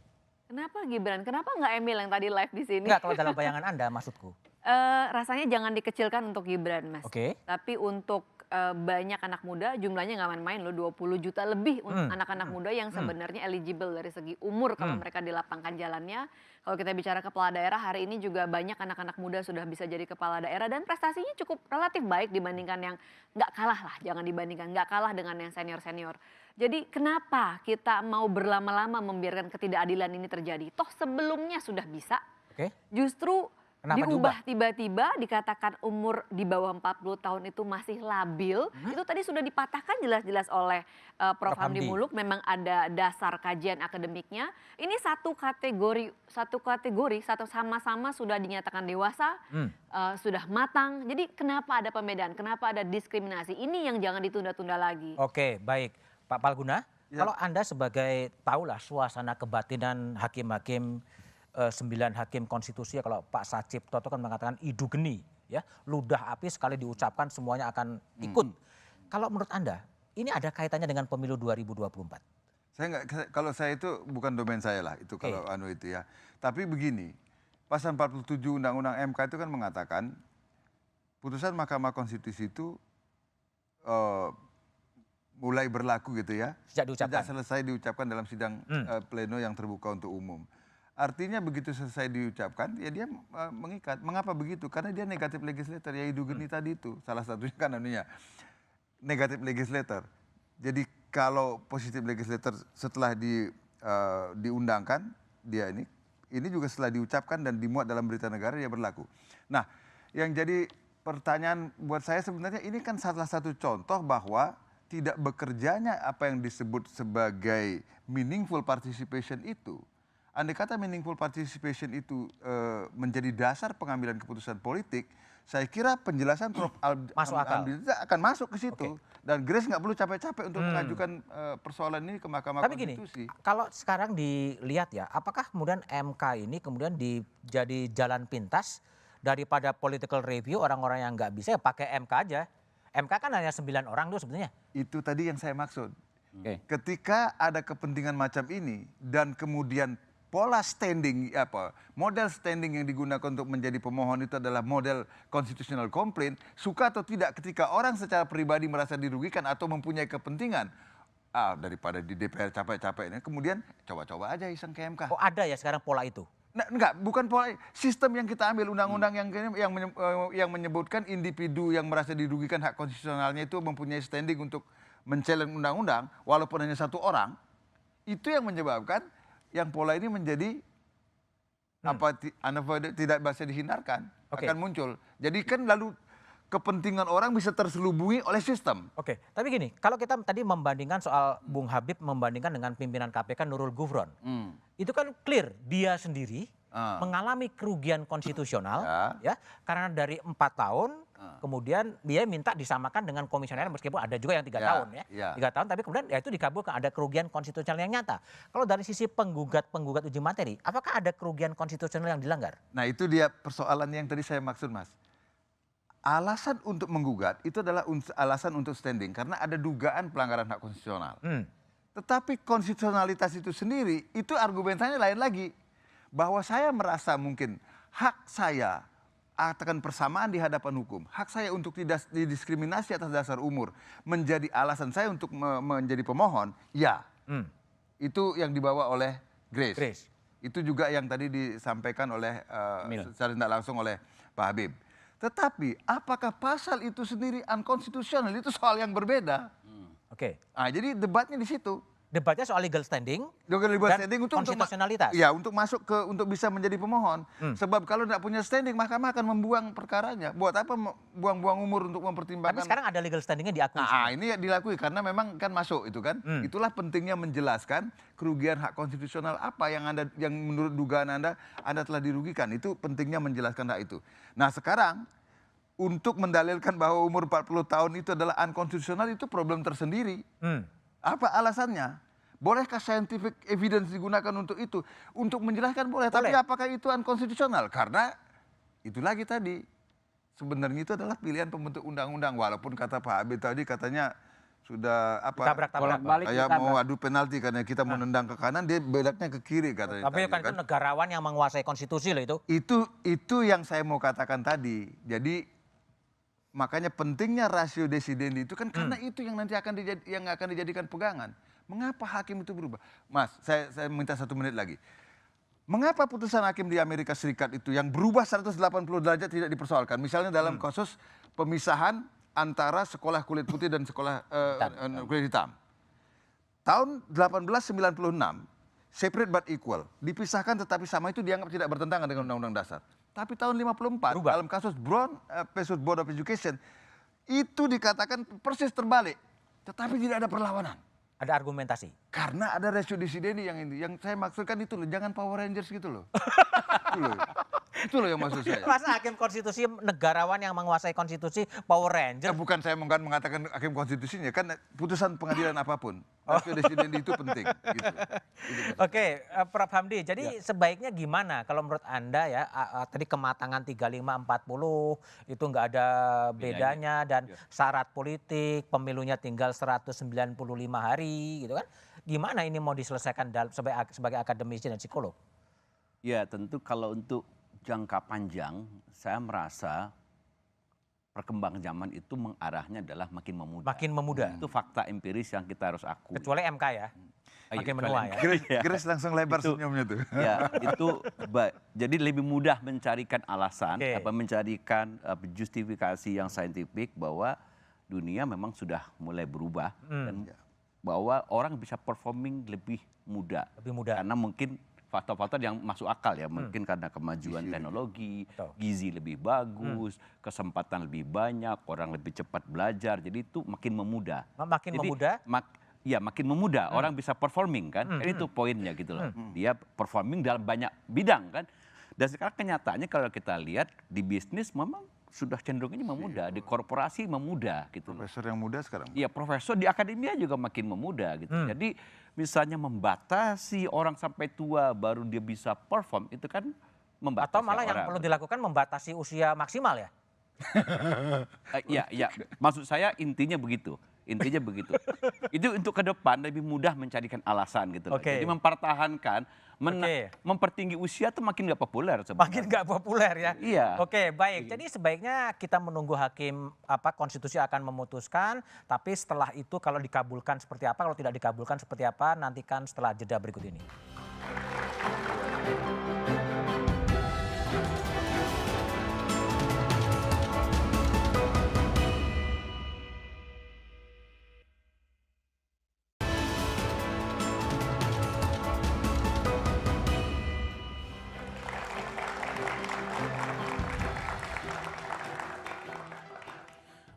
Kenapa Gibran? Kenapa nggak Emil yang tadi live di sini? Enggak, kalau dalam bayangan Anda maksudku. Rasanya jangan dikecilkan untuk Gibran, Mas. Oke. Tapi untuk banyak anak muda, jumlahnya nggak main-main loh, 20 juta lebih untuk anak-anak muda yang sebenarnya eligible dari segi umur kalau mereka dilapangkan jalannya. Kalau kita bicara kepala daerah, hari ini juga banyak anak-anak muda sudah bisa jadi kepala daerah dan prestasinya cukup relatif baik dibandingkan yang nggak kalah lah, jangan dibandingkan, nggak kalah dengan yang senior-senior. Jadi kenapa kita mau berlama-lama membiarkan ketidakadilan ini terjadi? Toh sebelumnya sudah bisa, justru Kenapa diubah tiba-tiba dikatakan umur di bawah 40 tahun itu masih labil. Itu tadi sudah dipatahkan jelas-jelas oleh Prof. Hamdi Muluk, memang ada dasar kajian akademiknya. Ini satu kategori satu sama-sama sudah dinyatakan dewasa, sudah matang. Jadi kenapa ada pembedaan? Kenapa ada diskriminasi? Ini yang jangan ditunda-tunda lagi. Oke, baik. Pak Palguna, kalau Anda sebagai tahulah suasana kebatinan hakim-hakim 9 hakim konstitusi, kalau Pak Sacip Toto kan mengatakan idu geni, ya, ludah api sekali diucapkan semuanya akan ikut. Kalau menurut Anda, ini ada kaitannya dengan pemilu 2024? Kalau saya itu bukan domain saya lah, itu kalau itu ya. Tapi begini, pasal 47 Undang-Undang MK itu kan mengatakan putusan Mahkamah Konstitusi itu mulai berlaku gitu ya. Sejak selesai diucapkan dalam sidang pleno yang terbuka untuk umum. Artinya begitu selesai diucapkan, ya dia mengikat. Mengapa begitu? Karena dia negatif legislator, ya Idu Geni tadi itu. Salah satunya kan negatif legislator. Jadi kalau positif legislator setelah diundangkan, dia ini juga setelah diucapkan dan dimuat dalam berita negara, dia berlaku. Nah, yang jadi pertanyaan buat saya sebenarnya ini kan salah satu contoh bahwa tidak bekerjanya apa yang disebut sebagai meaningful participation itu. Andai kata meaningful participation itu menjadi dasar pengambilan keputusan politik, saya kira penjelasan Prof. Hamdi akan masuk ke situ. Dan Grace nggak perlu capek-capek untuk mengajukan persoalan ini ke Mahkamah Konstitusi. Gini, kalau sekarang dilihat ya, apakah kemudian MK ini kemudian jadi jalan pintas daripada political review, orang-orang yang nggak bisa ya pakai MK aja. MK kan hanya 9 orang tuh sebenarnya. Itu tadi yang saya maksud. Ketika ada kepentingan macam ini dan kemudian pola standing, model standing yang digunakan untuk menjadi pemohon itu adalah model constitutional complaint, suka atau tidak ketika orang secara pribadi merasa dirugikan atau mempunyai kepentingan, daripada di DPR capek-capek ini, kemudian coba-coba aja iseng ke MK. Oh ada ya sekarang pola itu? Nah, enggak, bukan pola sistem yang kita ambil, undang-undang yang menyebutkan individu yang merasa dirugikan hak konstitusionalnya itu mempunyai standing untuk men-challenge undang-undang, walaupun hanya satu orang, itu yang menyebabkan yang pola ini menjadi tidak bisa dihindarkan, akan muncul. Jadi kan lalu kepentingan orang bisa terselubungi oleh sistem. Oke, tapi gini, kalau kita tadi membandingkan soal Bung Habib membandingkan dengan pimpinan KPK Nurul Gufron, itu kan clear dia sendiri mengalami kerugian konstitusional, ya, karena dari 4 tahun. Kemudian dia minta disamakan dengan komisioner meskipun ada juga yang 3 tahun ya. 3 tahun tapi kemudian ya itu dikabulkan, ada kerugian konstitusional yang nyata. Kalau dari sisi penggugat uji materi, apakah ada kerugian konstitusional yang dilanggar? Nah itu dia persoalan yang tadi saya maksud Mas. Alasan untuk menggugat itu adalah alasan untuk standing karena ada dugaan pelanggaran hak konstitusional. Tetapi konstitusionalitas itu sendiri itu argumentanya lain lagi. Bahwa saya merasa mungkin hak saya akan persamaan di hadapan hukum, hak saya untuk tidak didiskriminasi atas dasar umur menjadi alasan saya untuk menjadi pemohon, ya. Itu yang dibawa oleh Grace. Itu juga yang tadi disampaikan oleh secara tidak langsung oleh Pak Habib. Tetapi apakah pasal itu sendiri unconstitutional, itu soal yang berbeda. Nah, jadi debatnya di situ. Debatnya soal legal standing untuk konstitusionalitas. Ya, untuk masuk untuk bisa menjadi pemohon. Sebab kalau tidak punya standing, mahkamah akan membuang perkaranya. Buat apa buang-buang umur untuk mempertimbangkan? Tapi sekarang ada legal standingnya diakui. Ini dilakui karena memang kan masuk itu kan. Itulah pentingnya menjelaskan kerugian hak konstitusional apa yang menurut dugaan Anda telah dirugikan. Itu pentingnya menjelaskan hak itu. Nah sekarang untuk mendalilkan bahwa umur 40 tahun itu adalah unconstitutional itu problem tersendiri. Apa alasannya? Bolehkah scientific evidence digunakan untuk itu? Untuk menjelaskan boleh. Tapi apakah itu unconstitutional? Karena itu lagi tadi. sebenarnya itu adalah pilihan pembentuk undang-undang. Walaupun kata Pak Habib tadi katanya sudah Tabrak-tabrak. kayak mau adu penalti karena kita mau nendang ke kanan, dia belaknya ke kiri katanya. Tapi kan itu negarawan yang menguasai konstitusi loh itu. Itu yang saya mau katakan tadi. Jadi makanya pentingnya rasio desidendi itu kan karena itu yang nanti akan dijadikan pegangan. Mengapa hakim itu berubah? Mas, saya minta 1 menit lagi. Mengapa putusan hakim di Amerika Serikat itu yang berubah 180 derajat tidak dipersoalkan? Misalnya dalam kasus pemisahan antara sekolah kulit putih dan sekolah kulit hitam. Tahun 1896, separate but equal, dipisahkan tetapi sama itu dianggap tidak bertentangan dengan Undang-Undang Dasar. Tapi tahun 54 dalam kasus Brown versus Board of Education itu dikatakan persis terbalik, tetapi tidak ada perlawanan. Ada argumentasi. Karena ada ratio desidendi yang saya maksudkan itu loh, jangan Power Rangers gitu loh. Itu loh yang maksud saya. Masa hakim konstitusi negarawan yang menguasai konstitusi Power Ranger? Bukan saya mengatakan hakim konstitusinya, kan putusan pengadilan apapun. Ratio desidendi itu penting. Gitu. Oke, Prof. Hamdi, jadi sebaiknya gimana kalau menurut Anda ya, tadi kematangan 35-40 itu nggak ada bedanya dan syarat politik, pemilunya tinggal 195 hari gitu kan. Gimana ini mau diselesaikan sebagai akademisi dan psikolog? Ya tentu kalau untuk jangka panjang saya merasa perkembangan zaman itu mengarahnya adalah makin memudah. Makin memudah. Itu fakta empiris yang kita harus akui. Kecuali MK ya. Makin menua ya. Grace langsung lebar senyumnya tuh. Ya itu jadi lebih mudah mencarikan alasan, mencarikan justifikasi yang saintifik bahwa dunia memang sudah mulai berubah dan bahwa orang bisa performing lebih mudah. Karena mungkin faktor-faktor yang masuk akal ya, mungkin karena kemajuan teknologi, gizi lebih bagus, kesempatan lebih banyak, orang lebih cepat belajar, jadi itu makin memudah. Makin memudah? Ya makin memudah, orang bisa performing kan, itu poinnya gitu loh. Dia performing dalam banyak bidang kan. Dan sekarang kenyataannya kalau kita lihat di bisnis memang sudah cenderungnya memudah, di korporasi memudah gitu. Profesor yang muda sekarang? Iya, profesor di akademia juga makin memudah gitu. Jadi misalnya membatasi orang sampai tua baru dia bisa perform, itu kan membatasi. Atau malah yang perlu dilakukan membatasi usia maksimal ya? Iya, maksud saya intinya begitu. Intinya begitu. Itu untuk ke depan lebih mudah mencarikan alasan gitu. Jadi mempertahankan, mempertinggi usia tuh makin nggak populer sebenarnya. Makin nggak populer ya. Iya. Oke, baik. Jadi sebaiknya kita menunggu hakim konstitusi akan memutuskan, tapi setelah itu kalau dikabulkan seperti apa, kalau tidak dikabulkan seperti apa, nantikan setelah jeda berikut ini.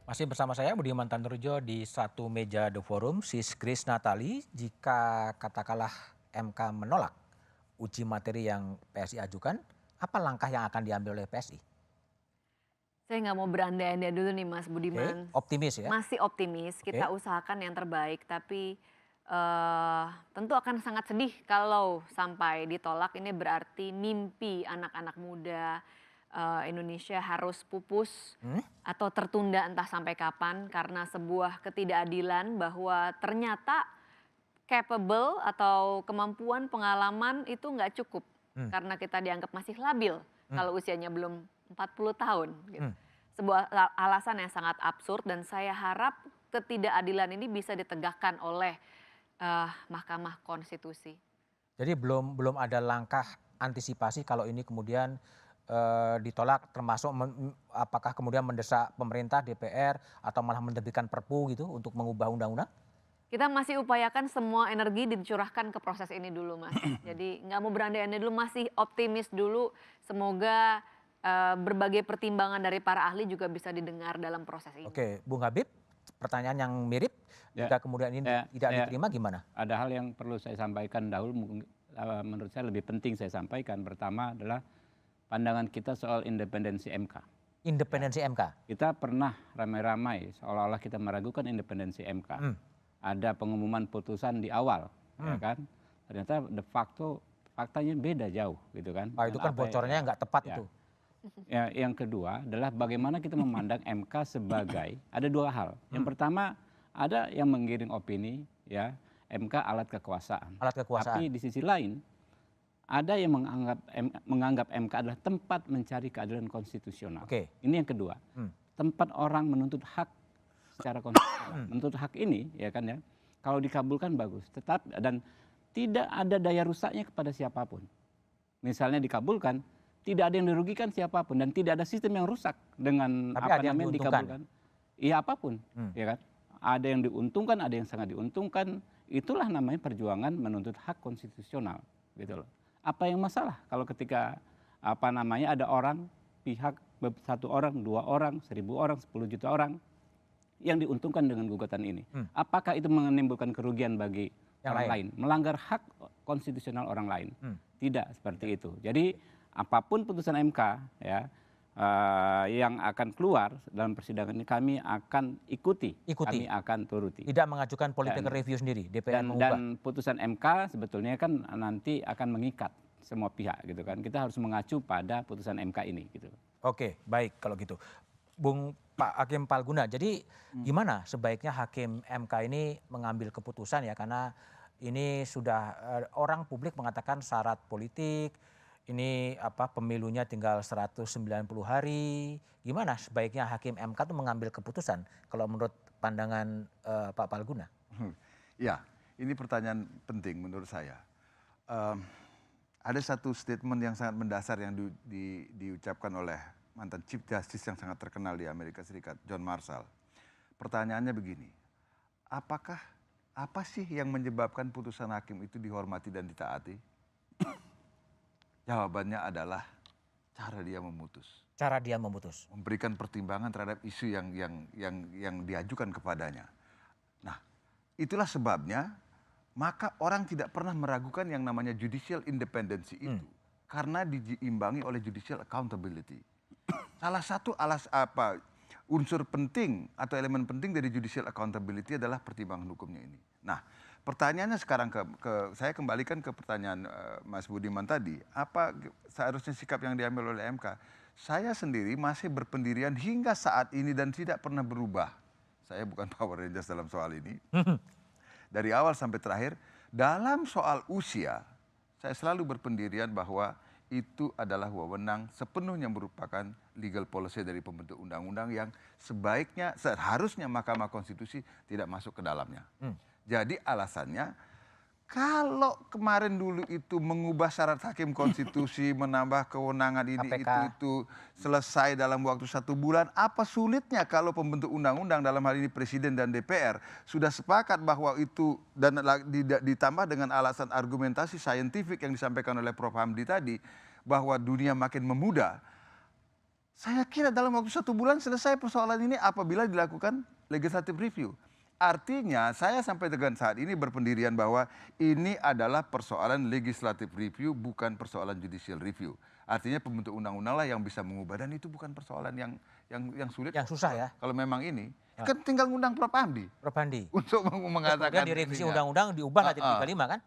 Masih bersama saya Budiman Tanurjo di satu meja The Forum, Sis Grace Natali. Jika katakanlah MK menolak uji materi yang PSI ajukan, apa langkah yang akan diambil oleh PSI? Saya nggak mau berandai-andai dulu nih Mas Budiman. Optimis ya? Masih optimis, kita usahakan yang terbaik, tapi tentu akan sangat sedih kalau sampai ditolak. Ini berarti mimpi anak-anak muda Indonesia harus pupus atau tertunda entah sampai kapan karena sebuah ketidakadilan bahwa ternyata capable atau kemampuan pengalaman itu nggak cukup karena kita dianggap masih labil kalau usianya belum 40 tahun. Gitu. Sebuah alasan yang sangat absurd dan saya harap ketidakadilan ini bisa ditegakkan oleh Mahkamah Konstitusi. Jadi belum ada langkah antisipasi kalau ini kemudian ditolak, termasuk apakah kemudian mendesak pemerintah, DPR atau malah menerbitkan Perpu gitu untuk mengubah undang-undang? Kita masih upayakan semua energi dicurahkan ke proses ini dulu Mas. Jadi nggak mau berandai-andai dulu, masih optimis dulu. Semoga berbagai pertimbangan dari para ahli juga bisa didengar dalam proses ini. Oke, Bung Habib, pertanyaan yang mirip, jika kemudian ini tidak diterima gimana? Ada hal yang perlu saya sampaikan dahulu, menurut saya lebih penting saya sampaikan. Pertama adalah pandangan kita soal independensi MK. Independensi MK? Kita pernah ramai-ramai seolah-olah kita meragukan independensi MK. Ada pengumuman putusan di awal, ya kan? Ternyata de facto faktanya beda jauh gitu kan. Itu kan bocornya nggak tepat itu. Ya, yang kedua adalah bagaimana kita memandang MK sebagai ada dua hal. Yang pertama ada yang menggiring opini, ya MK alat kekuasaan. Alat kekuasaan. Tapi di sisi lain ada yang menganggap MK adalah tempat mencari keadilan konstitusional. Oke. Ini yang kedua. Tempat orang menuntut hak secara konstitusional. Menuntut hak ini, ya kan ya, kalau dikabulkan bagus. Dan tidak ada daya rusaknya kepada siapapun. Misalnya dikabulkan, tidak ada yang dirugikan siapapun dan tidak ada sistem yang rusak dengan tapi apa ada yang namanya dikabulkan. Iya apapun, ya kan. Ada yang diuntungkan, ada yang sangat diuntungkan. Itulah namanya perjuangan menuntut hak konstitusional, gitu loh. Apa yang masalah kalau ketika apa namanya ada orang, pihak 1 orang, 2 orang, 1000 orang, 10 juta orang yang diuntungkan dengan gugatan ini? Apakah itu menimbulkan kerugian bagi orang lain? Melanggar hak konstitusional orang lain? Tidak seperti itu. Jadi apapun putusan MK ya yang akan keluar dalam persidangan ini kami akan ikuti. Kami akan turuti. Tidak mengajukan political review sendiri, DPR mengubah. Dan putusan MK sebetulnya kan nanti akan mengikat semua pihak gitu kan. Kita harus mengacu pada putusan MK ini gitu. Oke, baik kalau gitu. Pak Hakim Palguna, jadi gimana sebaiknya Hakim MK ini mengambil keputusan ya, karena ini sudah orang publik mengatakan syarat politik, ini pemilunya tinggal 190 hari. Gimana sebaiknya Hakim MK itu mengambil keputusan kalau menurut pandangan Pak Palguna? Ya, ini pertanyaan penting menurut saya. Ada satu statement yang sangat mendasar yang diucapkan oleh mantan Chief Justice yang sangat terkenal di Amerika Serikat, John Marshall. Pertanyaannya begini, apa sih yang menyebabkan putusan hakim itu dihormati dan ditaati? Jawabannya adalah cara dia memutus. Cara dia memutus. Memberikan pertimbangan terhadap isu yang diajukan kepadanya. Nah, itulah sebabnya maka orang tidak pernah meragukan yang namanya judicial independence itu. Karena diimbangi oleh judicial accountability. Salah satu unsur penting atau elemen penting dari judicial accountability adalah pertimbangan hukumnya ini. Nah, pertanyaannya sekarang saya kembalikan ke pertanyaan Mas Budiman tadi, apa seharusnya sikap yang diambil oleh MK? Saya sendiri masih berpendirian hingga saat ini dan tidak pernah berubah. Saya bukan Power Rangers dalam soal ini. Dari awal sampai terakhir, dalam soal usia, saya selalu berpendirian bahwa itu adalah wewenang sepenuhnya merupakan legal policy dari pembentuk undang-undang yang seharusnya Mahkamah Konstitusi tidak masuk ke dalamnya. Jadi alasannya, kalau kemarin dulu itu mengubah syarat hakim konstitusi, menambah kewenangan ini, itu selesai dalam waktu 1 bulan, apa sulitnya kalau pembentuk undang-undang dalam hal ini Presiden dan DPR sudah sepakat bahwa itu dan ditambah dengan alasan argumentasi saintifik yang disampaikan oleh Prof. Hamdi tadi, bahwa dunia makin memudah. Saya kira dalam waktu 1 bulan selesai persoalan ini apabila dilakukan legislative review. Artinya saya sampai dengan saat ini berpendirian bahwa ini adalah persoalan legislative review, bukan persoalan judicial review. Artinya pembentuk undang-undang lah yang bisa mengubah, dan itu bukan persoalan yang sulit. Yang susah ya? Kalau memang ini, kan tinggal ngundang Prof. Hamdi. Prof. Hamdi. Untuk mengatakan. Kemudian direvisi undang-undang diubah nanti 35 kan?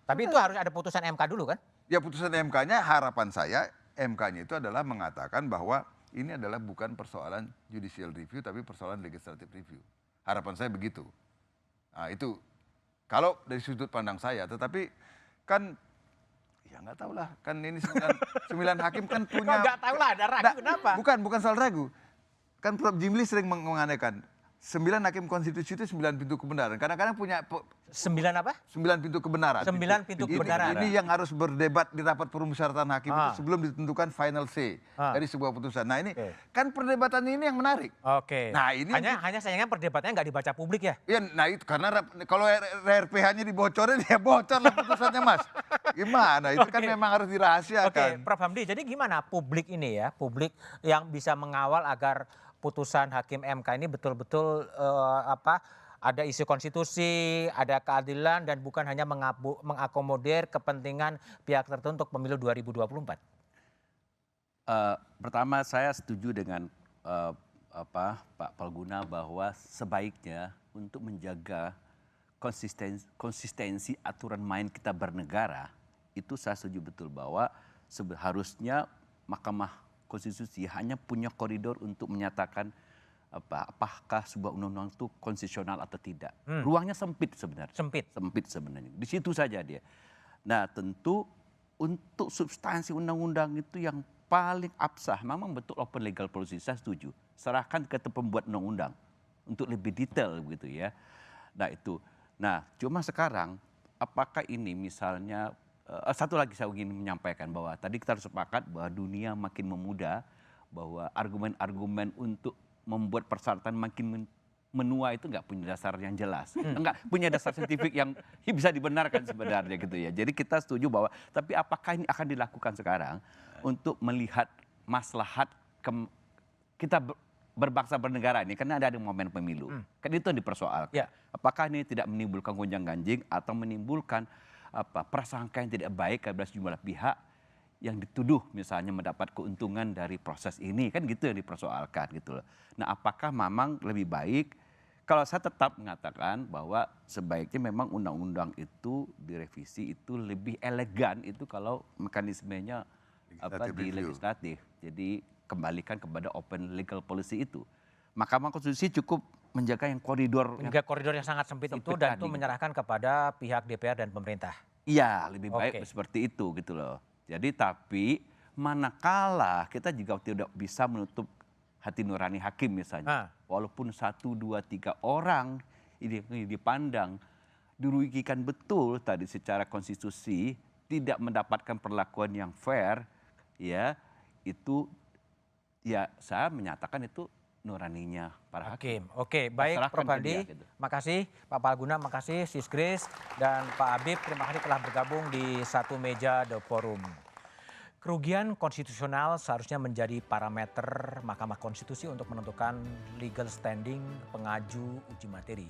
Tapi itu harus ada putusan MK dulu kan? Ya, putusan MK-nya harapan saya, MK-nya itu adalah mengatakan bahwa ini adalah bukan persoalan judicial review, tapi persoalan legislative review. Harapan saya begitu. Nah itu kalau dari sudut pandang saya, tetapi kan ya nggak tahu lah, kan ini 9 hakim kan punya. Nggak tahu lah, ada ragu kenapa? Bukan soal ragu. Kan Prof. Jimli sering menganehkan 9 hakim konstitusi itu 9 pintu kebenaran. Kadang-kadang punya 9 apa? 9 pintu kebenaran. 9 pintu kebenaran. Ini yang harus berdebat di rapat permusyawaratan hakim itu sebelum ditentukan final say dari sebuah putusan. Nah ini kan perdebatan ini yang menarik. Oke. Nah ini hanya sayangnya perdebatannya nggak dibaca publik ya? Iya, nah itu karena kalau RPH-nya dibocorin ya bocor lah putusannya Mas. Gimana? Itu kan memang harus dirahasiakan. Oke, Prof. Hamdi. Jadi gimana publik ini ya, publik yang bisa mengawal agar putusan Hakim MK ini betul-betul ada isu konstitusi, ada keadilan, dan bukan hanya mengakomodir kepentingan pihak tertentu untuk pemilu 2024? Pertama saya setuju dengan Pak Palguna bahwa sebaiknya untuk menjaga konsistensi aturan main kita bernegara, itu saya setuju betul bahwa harusnya Mahkamah Konstitusi hanya punya koridor untuk menyatakan apakah sebuah undang-undang itu konstitusional atau tidak. Ruangnya sempit sebenarnya. Sempit sebenarnya. Di situ saja dia. Nah, tentu untuk substansi undang-undang itu yang paling absah, memang betul open legal policy, saya setuju. Serahkan ke pembuat undang-undang untuk lebih detail begitu ya. Nah itu. Nah, cuma sekarang apakah ini misalnya satu lagi saya ingin menyampaikan bahwa tadi kita harus sepakat bahwa dunia makin memudah, bahwa argumen-argumen untuk membuat persyaratan makin menua itu nggak punya dasar yang jelas, nggak punya dasar saintifik yang bisa dibenarkan sebenarnya gitu ya. Jadi kita setuju bahwa, tapi apakah ini akan dilakukan sekarang untuk melihat maslahat kita berbangsa bernegara ini, karena ada momen pemilu, kan itu yang dipersoalkan. Apakah ini tidak menimbulkan gonjang-ganjing atau menimbulkan prasangka yang tidak baik kepada sejumlah pihak yang dituduh misalnya mendapat keuntungan dari proses ini, kan gitu yang dipersoalkan gitu loh. Nah, apakah memang lebih baik, kalau saya tetap mengatakan bahwa sebaiknya memang undang-undang itu direvisi itu lebih elegan itu kalau mekanismenya di legislatif. Jadi kembalikan kepada open legal policy itu. Mahkamah Konstitusi cukup menjaga yang koridor yang sangat sempit itu dan itu menyerahkan kepada pihak DPR dan pemerintah. Iya, lebih baik seperti itu gitu loh. Jadi tapi manakala kita juga tidak bisa menutup hati nurani hakim misalnya. Walaupun 1, 2, 3 orang ini dipandang dirugikan betul tadi secara konstitusi, tidak mendapatkan perlakuan yang fair, ya itu ya saya menyatakan itu nuraninya para hakim. Oke, baik Prof. Hadi, gitu. Makasih Pak Palguna, makasih Sis Grace dan Pak Habib, terima kasih telah bergabung di Satu Meja The Forum. Kerugian konstitusional seharusnya menjadi parameter Mahkamah Konstitusi untuk menentukan legal standing pengaju uji materi.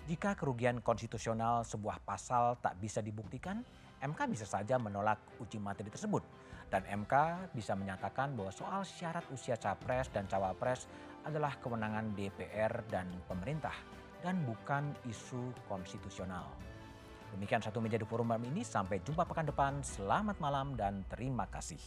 Jika kerugian konstitusional sebuah pasal tak bisa dibuktikan, MK bisa saja menolak uji materi tersebut. Dan MK bisa menyatakan bahwa soal syarat usia capres dan cawapres adalah kewenangan DPR dan pemerintah dan bukan isu konstitusional. Demikian Satu Meja The Forum malam ini. Sampai jumpa pekan depan. Selamat malam dan terima kasih.